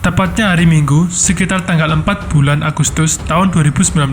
Tepatnya hari Minggu, sekitar tanggal 4 bulan Agustus tahun 2019,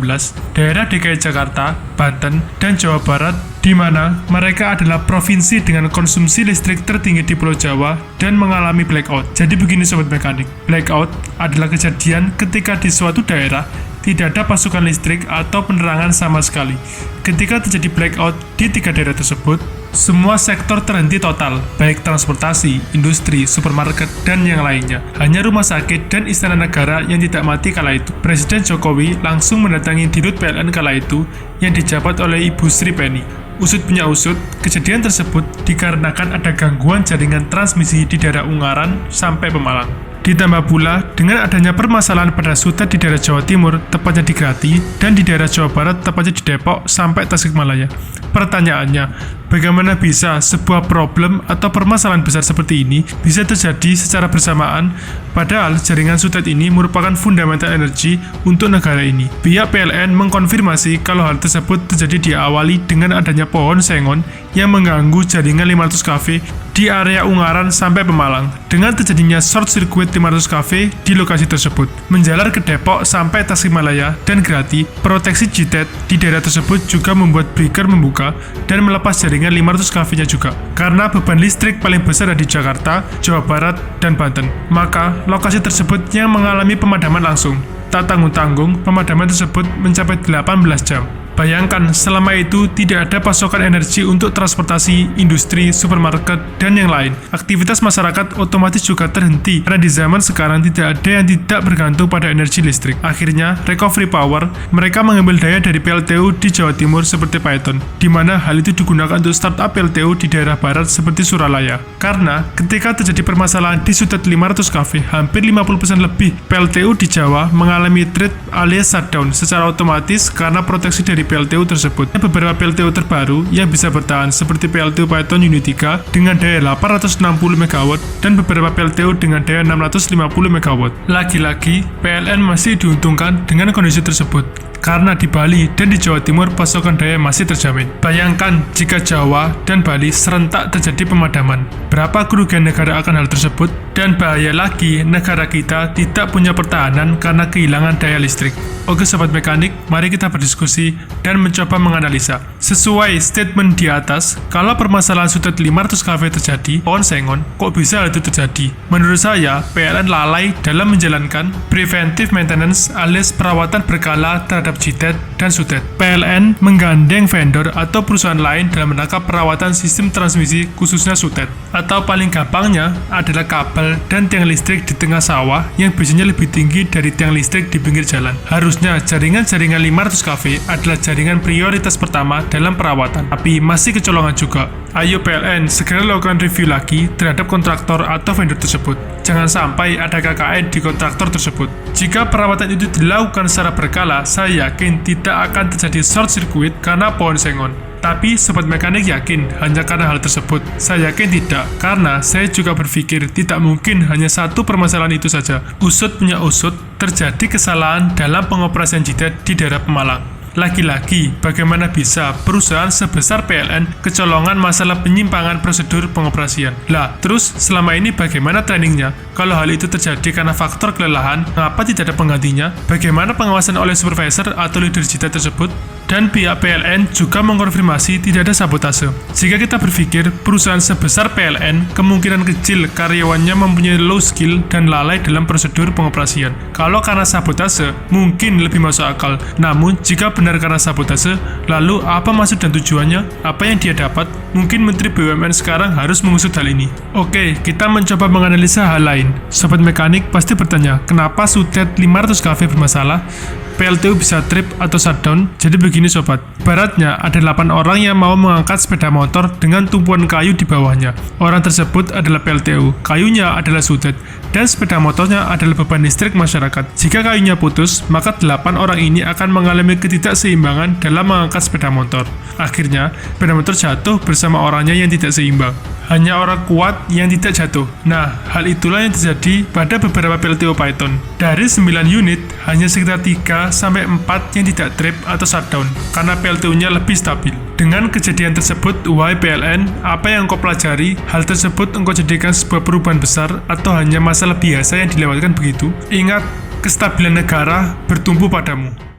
daerah DKI Jakarta, Banten, dan Jawa Barat, di mana mereka adalah provinsi dengan konsumsi listrik tertinggi di Pulau Jawa dan mengalami blackout. Jadi begini sobat mekanik, blackout adalah kejadian ketika di suatu daerah tidak ada pasokan listrik atau penerangan sama sekali. Ketika terjadi blackout di 3 daerah tersebut, semua sektor terhenti total, baik transportasi, industri, supermarket, dan yang lainnya. Hanya rumah sakit dan istana negara yang tidak mati kala itu. Presiden Jokowi langsung mendatangi Dirut PLN kala itu yang dijabat oleh Ibu Sri Penny. Usut punya usut, kejadian tersebut dikarenakan ada gangguan jaringan transmisi di daerah Ungaran sampai Pemalang. Ditambah pula dengan adanya permasalahan pada sutet di daerah Jawa Timur, tepatnya di Grati, dan di daerah Jawa Barat, tepatnya di Depok sampai Tasikmalaya. Pertanyaannya, bagaimana bisa sebuah problem atau permasalahan besar seperti ini bisa terjadi secara bersamaan, padahal jaringan sutet ini merupakan fundamental energi untuk negara ini. Pihak PLN mengkonfirmasi kalau hal tersebut terjadi diawali dengan adanya pohon sengon yang mengganggu jaringan 500 kV di area Ungaran sampai Pemalang. Dengan terjadinya short circuit 500 kV di lokasi tersebut, menjalar ke Depok sampai Tasikmalaya dan Grati, proteksi JITED di daerah tersebut juga membuat breaker membuka dan melepas jaringan 500 kV-nya juga. Karena beban listrik paling besar ada di Jakarta, Jawa Barat, dan Banten, maka lokasi tersebut yang mengalami pemadaman langsung. Tak tanggung-tanggung, pemadaman tersebut mencapai 18 jam. Bayangkan, selama itu tidak ada pasokan energi untuk transportasi, industri, supermarket, dan yang lain. Aktivitas masyarakat otomatis juga terhenti, karena di zaman sekarang tidak ada yang tidak bergantung pada energi listrik. Akhirnya, recovery power, mereka mengambil daya dari PLTU di Jawa Timur seperti Python, di mana hal itu digunakan untuk startup PLTU di daerah barat seperti Suralaya. Karena, ketika terjadi permasalahan di sutet 500 kV, hampir 50% lebih PLTU di Jawa mengalami trip alias shutdown secara otomatis karena proteksi dari PLTU tersebut. Beberapa PLTU terbaru yang bisa bertahan seperti PLTU Python Unit 3 dengan daya 860 MW dan beberapa PLTU dengan daya 650 MW. Lagi-lagi, PLN masih diuntungkan dengan kondisi tersebut, karena di Bali dan di Jawa Timur pasokan daya masih terjamin. Bayangkan jika Jawa dan Bali serentak terjadi pemadaman. Berapa kerugian negara akan hal tersebut? Dan bahaya lagi, negara kita tidak punya pertahanan karena kehilangan daya listrik. Oke sobat mekanik, mari kita berdiskusi dan mencoba menganalisa. Sesuai statement di atas, kalau permasalahan sutet 500 kV terjadi, pohon sengon, kok bisa hal itu terjadi? Menurut saya, PLN lalai dalam menjalankan preventive maintenance alias perawatan berkala terhadap JITED dan sutet. PLN menggandeng vendor atau perusahaan lain dalam rangka perawatan sistem transmisi khususnya sutet. Atau paling gampangnya adalah kabel dan tiang listrik di tengah sawah yang biasanya lebih tinggi dari tiang listrik di pinggir jalan. Harusnya jaringan-jaringan 500 kV adalah jaringan prioritas pertama dalam perawatan, tapi masih kecolongan juga. Ayo PLN segera lakukan review lagi terhadap kontraktor atau vendor tersebut. Jangan sampai ada KKN di kontraktor tersebut. Jika perawatan itu dilakukan secara berkala, saya yakin tidak akan terjadi short circuit karena pohon sengon. Tapi sobat mekanik yakin hanya karena hal tersebut? Saya yakin tidak, karena saya juga berpikir tidak mungkin hanya satu permasalahan itu saja. Usut punya usut, terjadi kesalahan dalam pengoperasian JITED di daerah Pemalang. Lagi-lagi, bagaimana bisa perusahaan sebesar PLN kecolongan masalah penyimpangan prosedur pengoperasian? Lah, terus selama ini bagaimana trainingnya? Kalau hal itu terjadi karena faktor kelelahan, mengapa tidak ada penggantinya? Bagaimana pengawasan oleh supervisor atau leader JITED tersebut? Dan pihak PLN juga mengkonfirmasi tidak ada sabotase. Jika kita berpikir perusahaan sebesar PLN, kemungkinan kecil karyawannya mempunyai low skill dan lalai dalam prosedur pengoperasian. Kalau karena sabotase, mungkin lebih masuk akal. Namun, jika benar karena sabotase, lalu apa maksud dan tujuannya? Apa yang dia dapat? Mungkin Menteri BUMN sekarang harus mengusut hal ini. Oke, kita mencoba menganalisa hal lain. Sobat mekanik pasti bertanya, kenapa sutet 500 kV bermasalah? PLTU bisa trip atau shutdown. Jadi begini sobat, baratnya ada 8 orang yang mau mengangkat sepeda motor dengan tumpuan kayu di bawahnya. Orang tersebut adalah PLTU, kayunya adalah sutet, dan sepeda motornya adalah beban listrik masyarakat. Jika kayunya putus, maka 8 orang ini akan mengalami ketidakseimbangan dalam mengangkat sepeda motor. Akhirnya, sepeda motor jatuh bersama orangnya yang tidak seimbang. Hanya orang kuat yang tidak jatuh. Nah, hal itulah yang terjadi pada beberapa PLTU Python. Dari 9 unit, hanya sekitar 3 3-4 yang tidak trip atau shutdown karena PLTU-nya lebih stabil. Dengan kejadian tersebut, wahai PLN, apa yang engkau pelajari? Hal tersebut engkau jadikan sebuah perubahan besar atau hanya masalah biasa yang dilewatkan begitu? Ingat, kestabilan negara bertumbuh padamu.